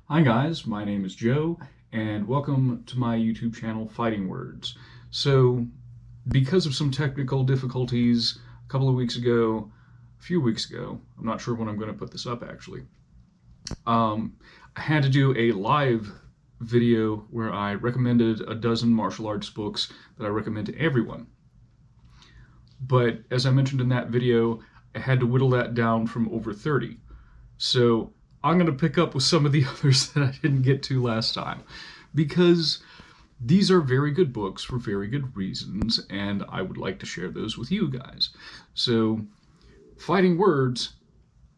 Hi guys, my name is Joe, and welcome to my YouTube channel, Fighting Words. So, because of some technical difficulties a couple of weeks ago, a few weeks ago, I'm not sure when I'm going to put this up actually, I had to do a live video where I recommended a dozen martial arts books that I recommend to everyone. But as I mentioned in that video, I had to whittle that down from over 30. So I'm going to pick up with some of the others that I didn't get to last time, because these are very good books for very good reasons, and I would like to share those with you guys. So, Fighting Words,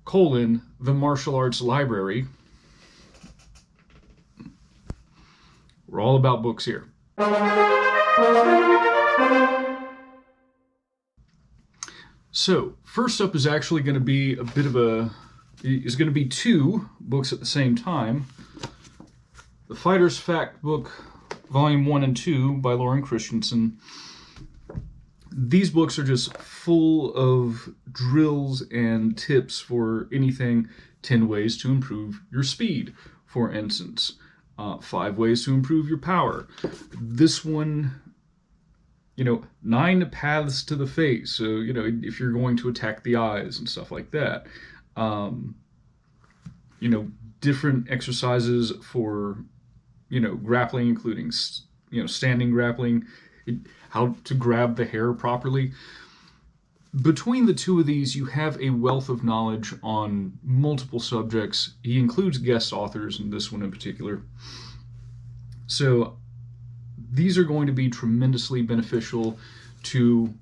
the Martial Arts Library. We're all about books here. So, first up is actually going to be two books at the same time. The Fighter's Fact Book, Volume 1 and 2 by Lauren Christensen. These books are just full of drills and tips for anything. 10 ways to improve your speed, for instance. 5 ways to improve your power. This one, 9 paths to the face. So, if you're going to attack the eyes and stuff like that. Different exercises for, grappling, including, standing grappling, how to grab the hair properly. Between the two of these, you have a wealth of knowledge on multiple subjects. He includes guest authors in this one in particular. So these are going to be tremendously beneficial to,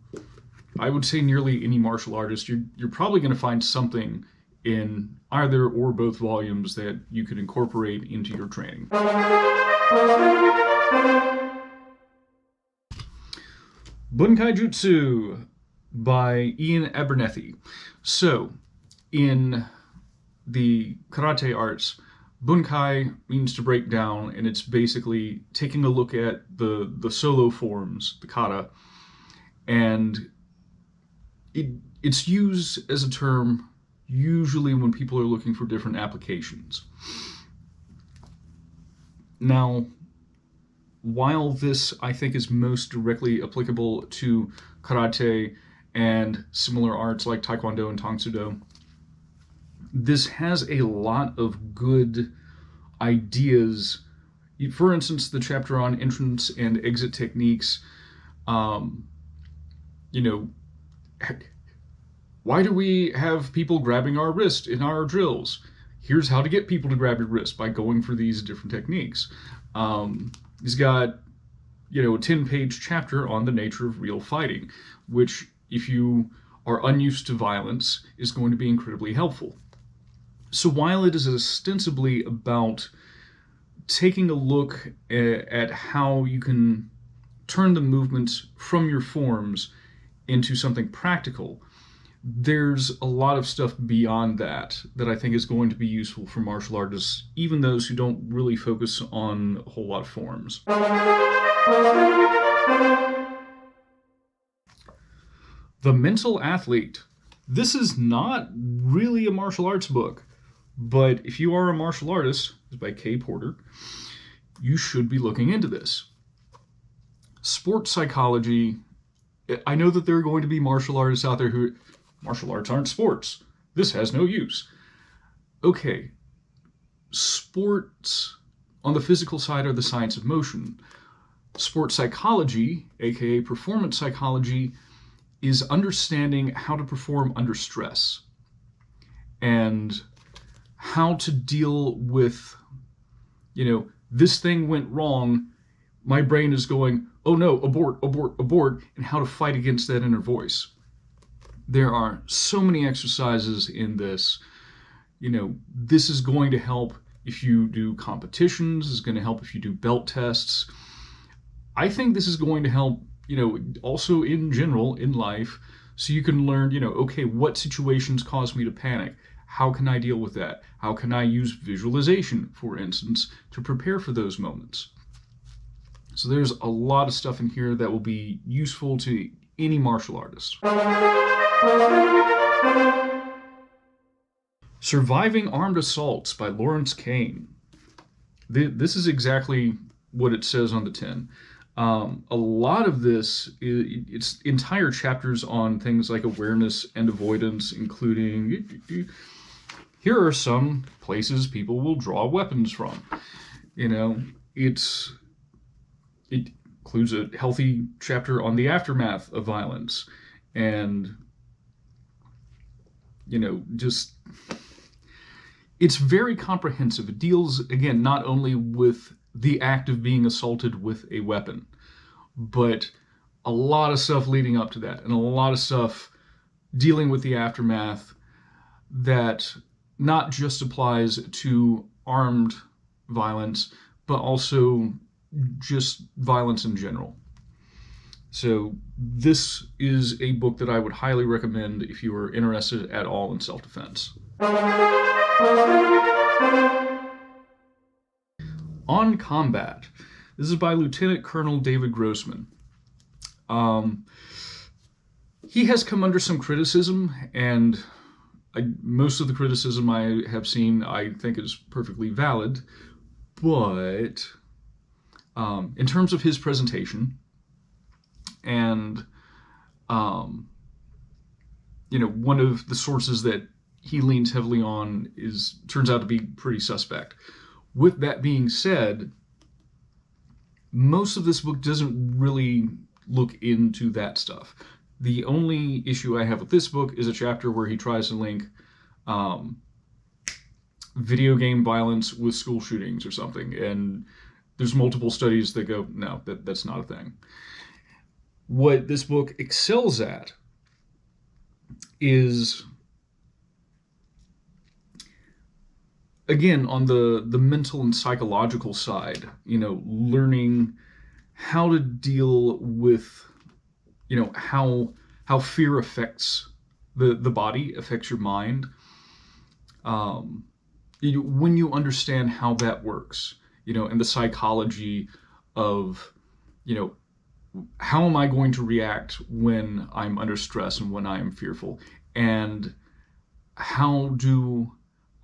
I would say, nearly any martial artist. You're probably going to find something in either or both volumes that you could incorporate into your training. Bunkaijutsu by Ian Abernethy. So, in the karate arts, bunkai means to break down, and it's basically taking a look at the solo forms, the kata, and it's used as a term usually when people are looking for different applications. Now, while this, I think, is most directly applicable to karate and similar arts like taekwondo and tang soo do, this has a lot of good ideas. For instance, the chapter on entrance and exit techniques, why do we have people grabbing our wrist in our drills? Here's how to get people to grab your wrist, by going for these different techniques. He's got, a 10-page chapter on the nature of real fighting, which, if you are unused to violence, is going to be incredibly helpful. So while it is ostensibly about taking a look at how you can turn the movements from your forms into something practical, there's a lot of stuff beyond that I think is going to be useful for martial artists, even those who don't really focus on a whole lot of forms. The Mental Athlete. This is not really a martial arts book, but if you are a martial artist, it's by Kay Porter, you should be looking into this. Sports psychology. I know that there are going to be martial artists out there who, martial arts aren't sports. This has no use. Okay, sports on the physical side are the science of motion. Sports psychology, aka performance psychology, is understanding how to perform under stress and how to deal with, this thing went wrong. My brain is going, oh no, abort, abort, abort, and how to fight against that inner voice. There are so many exercises in this. This is going to help if you do competitions. It's going to help if you do belt tests. I think this is going to help, also in general in life, so you can learn, okay, what situations cause me to panic? How can I deal with that? How can I use visualization, for instance, to prepare for those moments? So there's a lot of stuff in here that will be useful to any martial artist. Surviving Armed Assaults by Lawrence Kane. This is exactly what it says on the tin. A lot of this, it's entire chapters on things like awareness and avoidance, including here are some places people will draw weapons from. You know, it includes a healthy chapter on the aftermath of violence, and just it's very comprehensive. It deals, again, not only with the act of being assaulted with a weapon, but a lot of stuff leading up to that, and a lot of stuff dealing with the aftermath that not just applies to armed violence, but also just violence in general. So this is a book that I would highly recommend if you are interested at all in self-defense. On Combat. This is by Lieutenant Colonel David Grossman. He has come under some criticism, and most of the criticism I have seen I think is perfectly valid, but in terms of his presentation, and one of the sources that he leans heavily on turns out to be pretty suspect. With that being said, most of this book doesn't really look into that stuff. The only issue I have with this book is a chapter where he tries to link video game violence with school shootings or something, and there's multiple studies that go, no, that's not a thing. What this book excels at is, again, on the mental and psychological side, learning how to deal with, how fear affects the body, affects your mind. When you understand how that works, and the psychology of, how am I going to react when I'm under stress and when I am fearful? And how do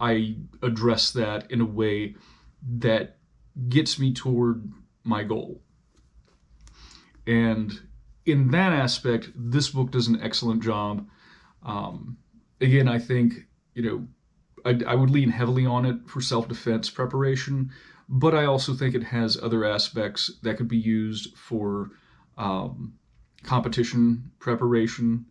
I address that in a way that gets me toward my goal? And in that aspect, this book does an excellent job. Again, I think, I would lean heavily on it for self-defense preparation, but I also think it has other aspects that could be used for competition preparation,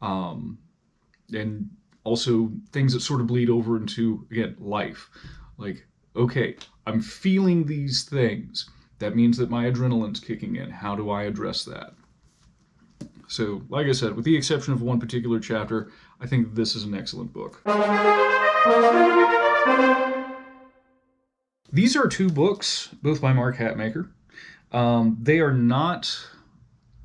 and also things that sort of bleed over into, again, life. Like, okay, I'm feeling these things. That means that my adrenaline's kicking in. How do I address that? So, like I said, with the exception of one particular chapter, I think this is an excellent book. These are two books, both by Mark Hatmaker. They are not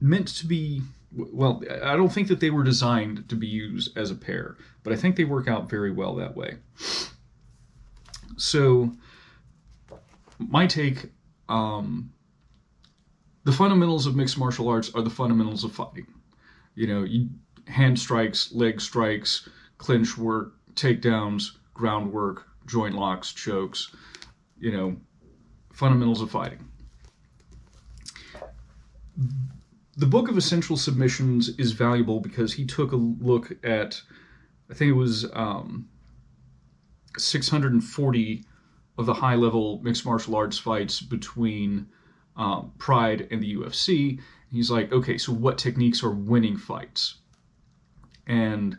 meant to be, well, I don't think that they were designed to be used as a pair, but I think they work out very well that way. So, my take, the fundamentals of mixed martial arts are the fundamentals of fighting. Hand strikes, leg strikes, clinch work, takedowns, groundwork, joint locks, chokes, fundamentals of fighting. The Book of Essential Submissions is valuable because he took a look at, I think it was 640 of the high-level mixed martial arts fights between Pride and the UFC. He's like, okay, so what techniques are winning fights? And,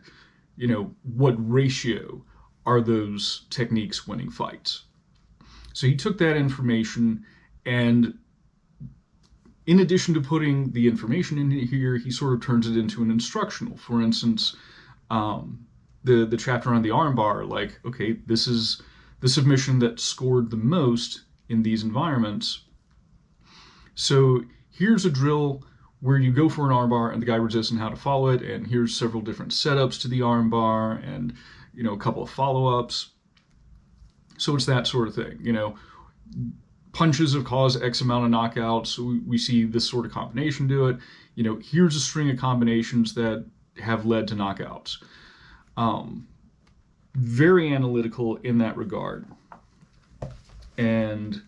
what ratio are those techniques winning fights? So he took that information, and in addition to putting the information in here, he sort of turns it into an instructional. For instance, the chapter on the armbar, like, okay, this is the submission that scored the most in these environments. So here's a drill where you go for an armbar and the guy resists and how to follow it, and here's several different setups to the armbar and, a couple of follow-ups. So it's that sort of thing, punches have caused X amount of knockouts, so we see this sort of combination do it. Here's a string of combinations that have led to knockouts. Very analytical in that regard. And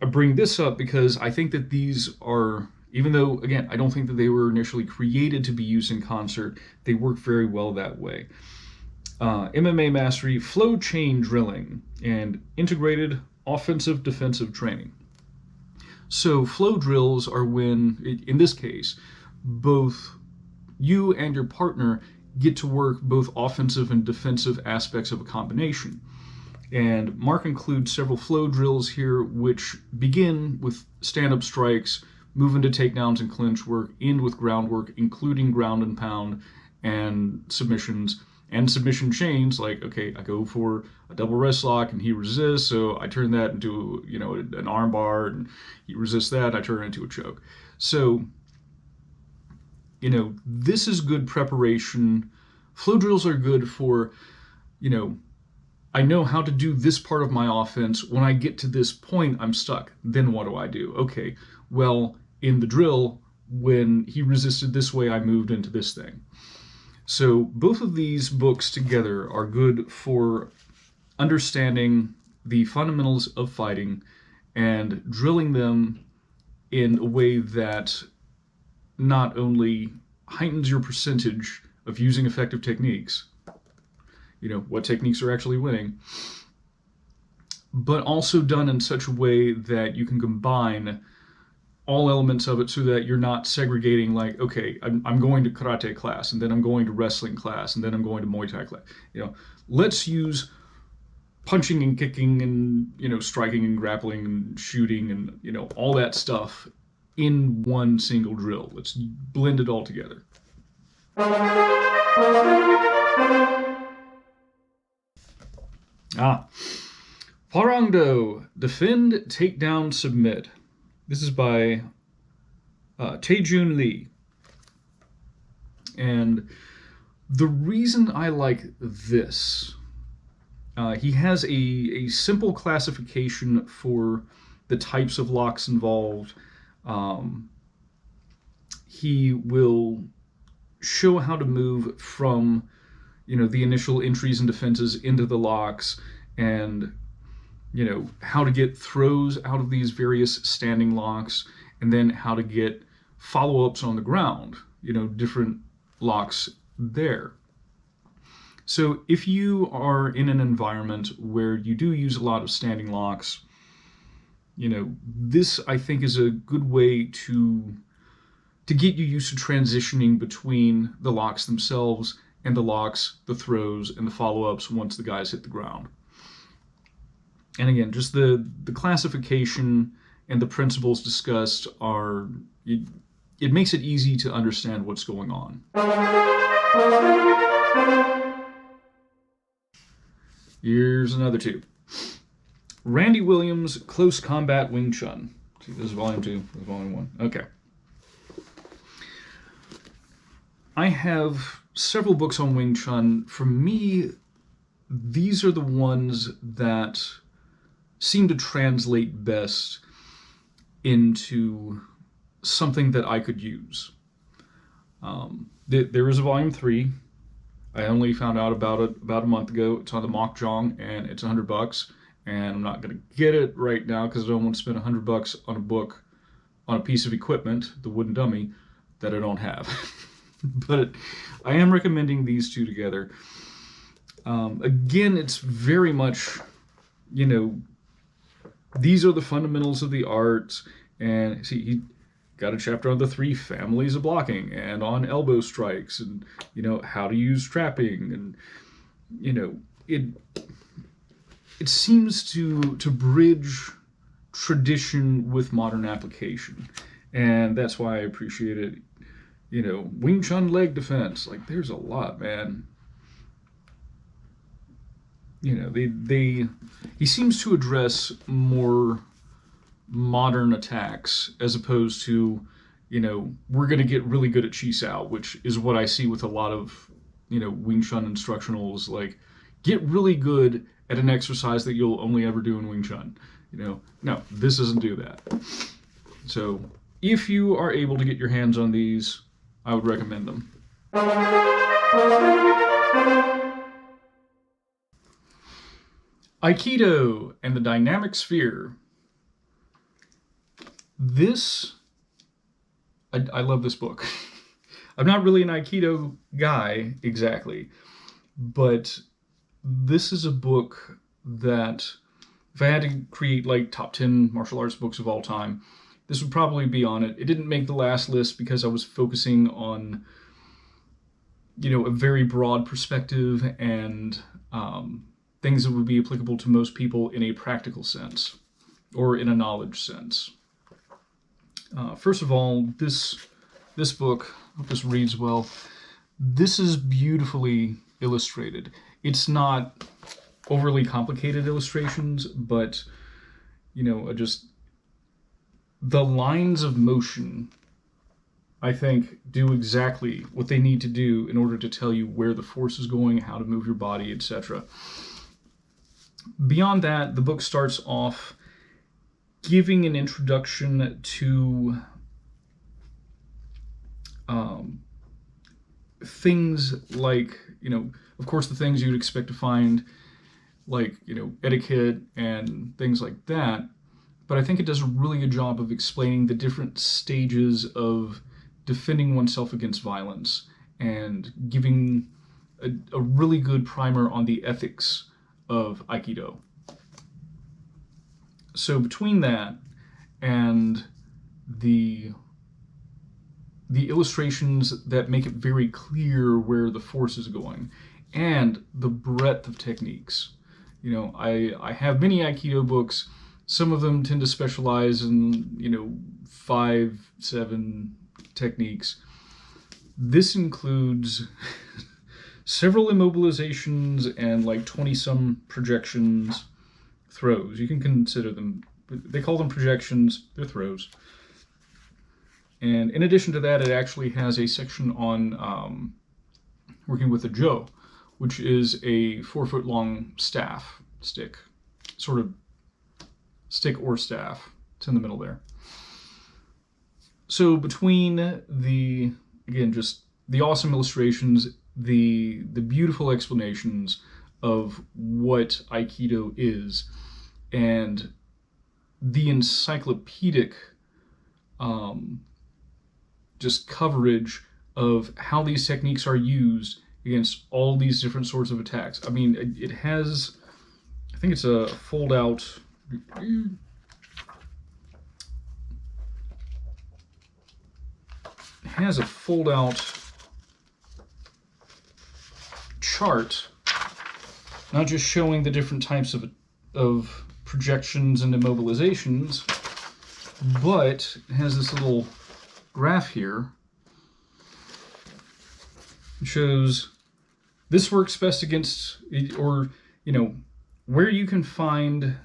I bring this up because I think that these are, even though, again, I don't think that they were initially created to be used in concert, they work very well that way. MMA mastery, flow chain drilling, and integrated offensive defensive training. So flow drills are when, in this case, both you and your partner get to work both offensive and defensive aspects of a combination. And Mark includes several flow drills here, which begin with stand-up strikes, move into takedowns and clinch work, end with groundwork, including ground and pound and submissions, and submission chains. Like, okay, I go for a double wrist lock and he resists, so I turn that into, an arm bar, and he resists that, I turn it into a choke. So, this is good preparation. Flow drills are good for, I know how to do this part of my offense. When I get to this point, I'm stuck. Then what do I do? Okay, well, in the drill, when he resisted this way, I moved into this thing. So both of these books together are good for understanding the fundamentals of fighting and drilling them in a way that not only heightens your percentage of using effective techniques, what techniques are actually winning, but also done in such a way that you can combine all elements of it so that you're not segregating, like, okay, I'm going to karate class, and then I'm going to wrestling class, and then I'm going to Muay Thai class. Let's use punching and kicking and, striking and grappling and shooting and, all that stuff in one single drill. Let's blend it all together. Hwarangdo, defend, takedown, submit. This is by Taejun Lee. And the reason I like this, he has a simple classification for the types of locks involved. He will show how to move from, the initial entries and defenses into the locks, and how to get throws out of these various standing locks, and then how to get follow-ups on the ground, different locks there. So if you are in an environment where you do use a lot of standing locks, this, I think, is a good way to get you used to transitioning between the locks themselves and the locks, the throws, and the follow-ups once the guys hit the ground. And again, just the classification and the principles discussed are, it makes it easy to understand what's going on. Here's another two. Randy Williams, Close Combat Wing Chun. See, this is volume 2, this is volume 1. Okay. I have several books on Wing Chun. For me, these are the ones that seem to translate best into something that I could use. There is a volume 3. I only found out about it about a month ago. It's on the Mokjong, and it's $100. And I'm not going to get it right now because I don't want to spend $100 on a book, on a piece of equipment, the wooden dummy, that I don't have. But I am recommending these two together. Again, it's very much, these are the fundamentals of the art. And see, he got a chapter on the 3 families of blocking, and on elbow strikes, and, how to use trapping. And, it seems to bridge tradition with modern application. And that's why I appreciate it. Wing Chun leg defense, like, there's a lot, man. He seems to address more modern attacks as opposed to, we're going to get really good at Chi Sao, which is what I see with a lot of, Wing Chun instructionals. Like, get really good at an exercise that you'll only ever do in Wing Chun. No, this doesn't do that. So if you are able to get your hands on these, I would recommend them. Aikido and the Dynamic Sphere. I love this book. I'm not really an Aikido guy exactly, but this is a book that if I had to create like top 10 martial arts books of all time, this would probably be on it. It didn't make the last list because I was focusing on, a very broad perspective and things that would be applicable to most people in a practical sense or in a knowledge sense. First of all, this book, I hope this reads well. This is beautifully illustrated. It's not overly complicated illustrations, but just the lines of motion, I think, do exactly what they need to do in order to tell you where the force is going, how to move your body, etc. Beyond that, the book starts off giving an introduction to things like, of course, the things you'd expect to find, like, etiquette and things like that. But I think it does a really good job of explaining the different stages of defending oneself against violence and giving a really good primer on the ethics of Aikido. So between that and the illustrations that make it very clear where the force is going, and the breadth of techniques. I have many Aikido books. Some of them tend to specialize in, 5, 7 techniques. This includes several immobilizations and like 20-some projections, throws. You can consider them, they call them projections, they're throws. And in addition to that, it actually has a section on working with a jo, which is a 4-foot-long stick, sort of stick or staff. It's in the middle there. So between just the awesome illustrations, the beautiful explanations of what Aikido is, and the encyclopedic just coverage of how these techniques are used against all these different sorts of attacks. I mean, it has, I think it's a fold-out, it has a fold-out chart, not just showing the different types of projections and immobilizations, but it has this little graph here. It shows this works best against, or where you can find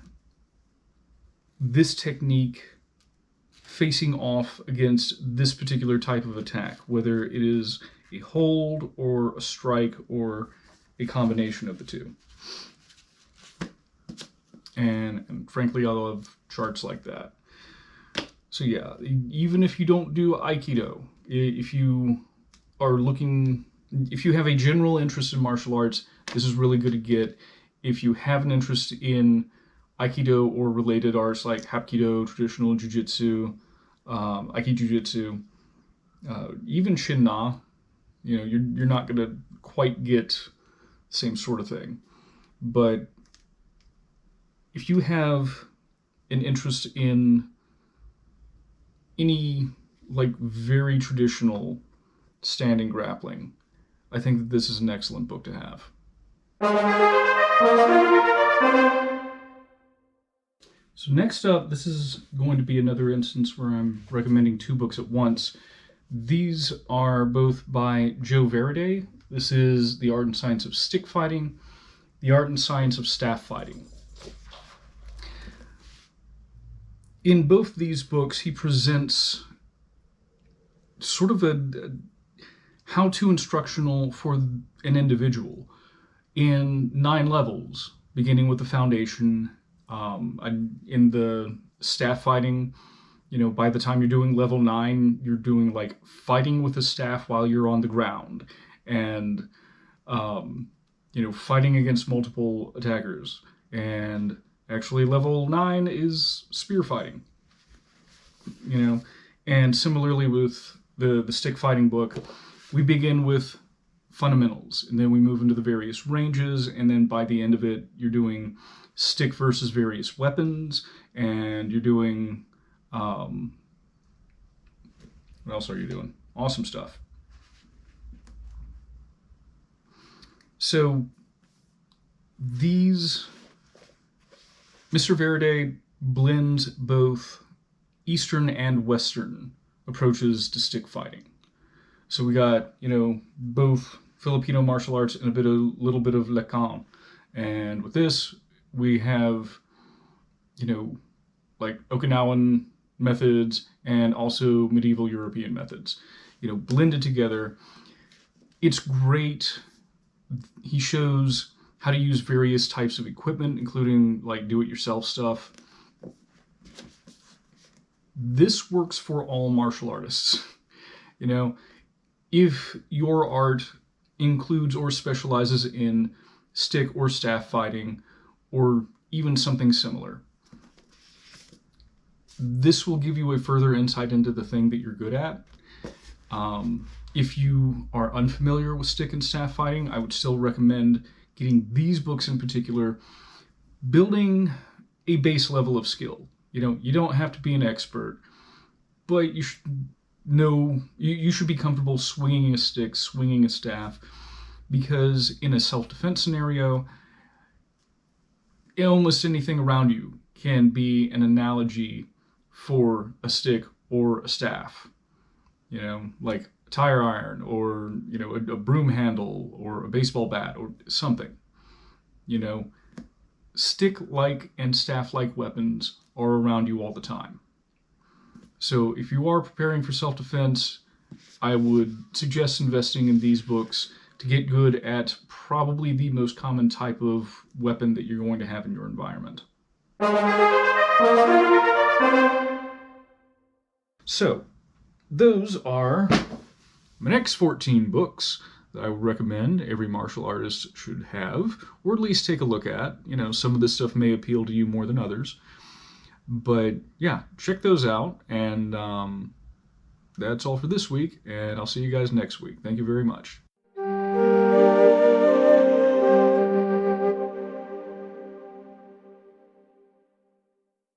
this technique facing off against this particular type of attack, whether it is a hold or a strike or a combination of the two. And frankly, I love charts like that. So yeah, even if you don't do Aikido, if you have a general interest in martial arts, this is really good to get. If you have an interest in Aikido or related arts like Hapkido, traditional Jiu-Jitsu, Aikijutsu, even Shin-Na, you're not going to quite get the same sort of thing. But if you have an interest in any like very traditional standing grappling, I think that this is an excellent book to have. So next up, this is going to be another instance where I'm recommending 2 books at once. These are both by Joe Verde. This is The Art and Science of Stick Fighting, The Art and Science of Staff Fighting. In both these books, he presents sort of a how-to instructional for an individual in 9 levels, beginning with the foundation. In the staff fighting, by the time you're doing level 9, you're doing like fighting with a staff while you're on the ground, and fighting against multiple attackers. And actually level 9 is spear fighting. And similarly with the stick fighting book, we begin with fundamentals, and then we move into the various ranges, and then by the end of it, you're doing stick versus various weapons, and you're doing, what else are you doing? Awesome stuff. So Mr. Verde blends both Eastern and Western approaches to stick fighting. So we got, both Filipino martial arts and a little bit of Lekam. And with this, we have, like Okinawan methods and also medieval European methods, blended together. It's great. He shows how to use various types of equipment, including like do-it-yourself stuff. This works for all martial artists. If your art includes or specializes in stick or staff fighting, or even something similar, this will give you a further insight into the thing that you're good at. If you are unfamiliar with stick and staff fighting, I would still recommend getting these books in particular, building a base level of skill. You don't have to be an expert, but you should know, you should be comfortable swinging a stick, swinging a staff, because in a self-defense scenario, almost anything around you can be an analogy for a stick or a staff. Like a tire iron, or a broom handle, or a baseball bat, or something. Stick-like and staff-like weapons are around you all the time. So if you are preparing for self-defense, I would suggest investing in these books to get good at probably the most common type of weapon that you're going to have in your environment. So, those are my next 14 books that I would recommend every martial artist should have, or at least take a look at. Some of this stuff may appeal to you more than others. But yeah, check those out, and that's all for this week, and I'll see you guys next week. Thank you very much.